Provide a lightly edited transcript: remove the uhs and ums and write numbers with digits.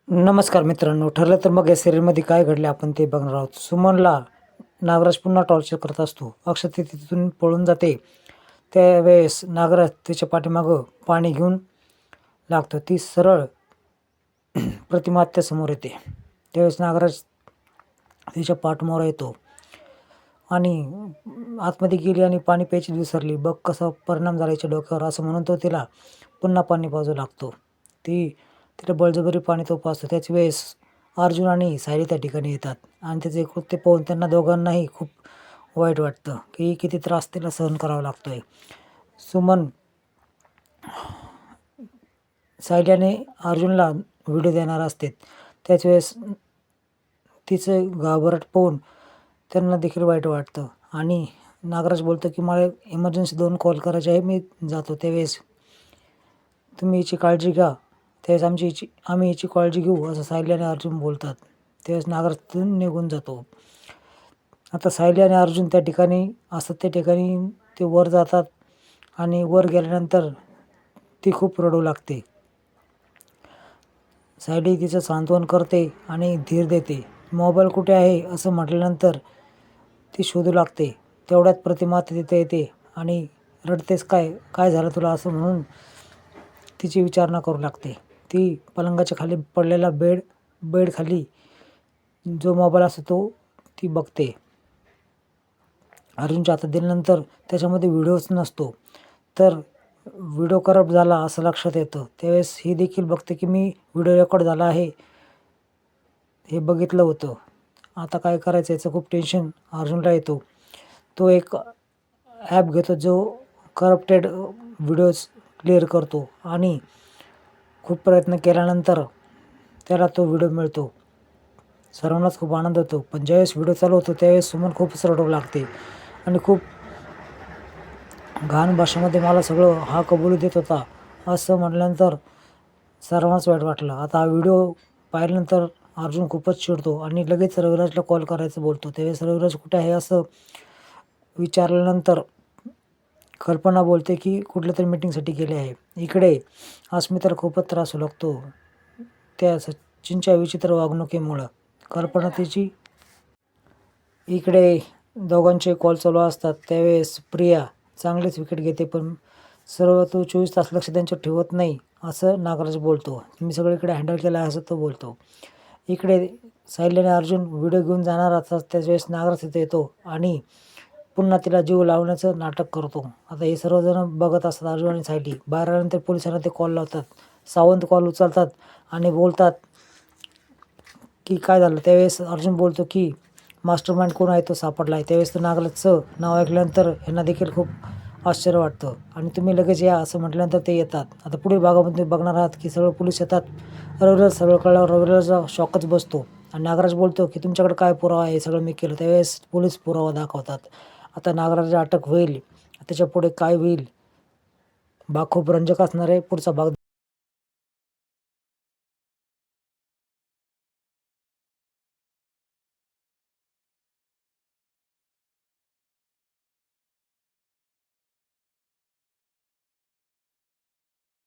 नमस्कार मित्रांनो, ठरलं तर मग या सिरियलमध्ये काय घडले आपण ते बघणार आहोत. सुमनला नागराज पुन्हा टॉर्चर करत असतो. अक्षता तिथून पळून जाते. त्यावेळेस नागराज तिच्या पाठीमागं पाणी घेऊन लागतो. ती सरळ प्रतिमा समोर येते. त्यावेळेस नागराज तिच्या पाठमोरा येतो आणि आतमध्ये गेली आणि पाणी प्यायची विसरली. बघ कसा परिणाम झाला हिच्या डोक्यावर, असं म्हणून तो तिला पुन्हा पाणी पाजू लागतो. तिला बळजबरी पाणी तो पाजतो. त्याच वेळेस अर्जुन आणि सायली त्या ठिकाणी येतात आणि त्याचे कृत्य पाहून त्यांना दोघांनाही खूप वाईट वाटतं की किती त्रास तिला सहन करावा लागतो आहे. सुमन सायली आणि अर्जुनला व्हिडिओ देणार असते. त्याच वेळेस तिचं घाबरट पाहून त्यांना देखील वाईट वाटतं आणि नागराज बोलतो की मला इमर्जन्सी 2 कॉल करायचे आहे, मी जातो. त्यावेळेस तुम्ही हिची काळजी घ्या. त्यावेळेस आम्ही हिची काळजी घेऊ, असं सायली आणि अर्जुन बोलतात. त्यावेळेस नागराज तिथून निघून जातो. आता सायली आणि अर्जुन त्या ठिकाणी असतात. त्या ठिकाणी ते वर जातात आणि वर गेल्यानंतर ती खूप रडू लागते. सायली तिचं सांत्वन करते आणि धीर देते. मोबाईल कुठे आहे असं म्हटल्यानंतर ती शोधू लागते. तेवढ्यात प्रतिमा तिथे येते आणि रडतेस काय, काय झालं तुला, असं म्हणून तिची विचारणा करू लागते. ती पलंगाच्या खाली पडलेला बेड खाली जो मोबाईल असतो तो ती बघते. अर्जुनच्या हातात दिल्यानंतर त्याच्यामध्ये व्हिडिओच नसतो, तर व्हिडिओ करप्ट झाला असं लक्षात येतं. त्यावेळेस ही देखील बघते की मी व्हिडिओ रेकॉर्ड झाला आहे हे बघितलं होतं. आता काय करायचं याचं खूप टेन्शन अर्जुनला येतो. तो एक ॲप घेतो जो करप्टेड व्हिडिओज क्लिअर करतो आणि खूप प्रयत्न केल्यानंतर त्याला तो व्हिडिओ मिळतो. सर्वांनाच खूप आनंद होतो. पण ज्यावेळेस व्हिडिओ चालू होतो त्यावेळेस सुमन खूपच रडू लागते आणि खूप घाण भाषेमध्ये मला सगळं हा कबुली देत होता असं म्हटल्यानंतर सर्वांनाच वाईट वाटलं. आता हा व्हिडिओ पाहिल्यानंतर अर्जुन खूपच चिडतो आणि लगेच रविराजला कॉल करायचं बोलतो. त्यावेळेस रविराज कुठे आहे असं विचारल्यानंतर कल्पना बोलते की कुठल्या तरी मीटिंगसाठी गेले आहे. इकडे अस्मिताला खूपच त्रास होऊ लागतो त्या सचिनच्या विचित्र वागणुकीमुळं. कल्पना तिची इकडे दोघांचे कॉल चालू असतात. त्यावेळेस प्रिया चांगलीच विकेट घेते, पण सर्व तो 24 तास लक्ष त्यांच्यावर ठेवत नाही असं नागराज बोलतो. मी सगळीकडे हँडल केलं आहे असं तो बोलतो. इकडे सायली आणि अर्जुन व्हिडिओ घेऊन जाणार असतात. त्याच वेळेस नागराज तिथे येतो आणि पुन्हा तिला जीव लावण्याचं नाटक करतो. आता हे सर्वजण बघत असतात. अर्जुन आणि सायली बाहेर आल्यानंतर पोलिसांना ते कॉल लावतात. सावंत कॉल उचलतात आणि बोलतात की काय झालं. त्यावेळेस अर्जुन बोलतो की मास्टरमाइंड कोण आहे तो सापडला आहे. त्यावेळेस तर नागराजचं नाव ऐकल्यानंतर यांना देखील खूप आश्चर्य वाटतं आणि तुम्ही लगेच या असं म्हटल्यानंतर ते येतात. आता पुढील भागामध्ये बघणार आहात की सगळं पोलीस येतात. रविराज सगळं कळल्यावर रविराजचा शॉकच बसतो आणि नागराज बोलतो की तुमच्याकडे काय पुरावा आहे, सगळं मी केलं. त्यावेळेस पोलीस पुरावा दाखवतात. आता नागराजची अटक होईल, त्याच्यापुढे काय होईल भाग खूप रंजक असणार आहे. पुढचा भाग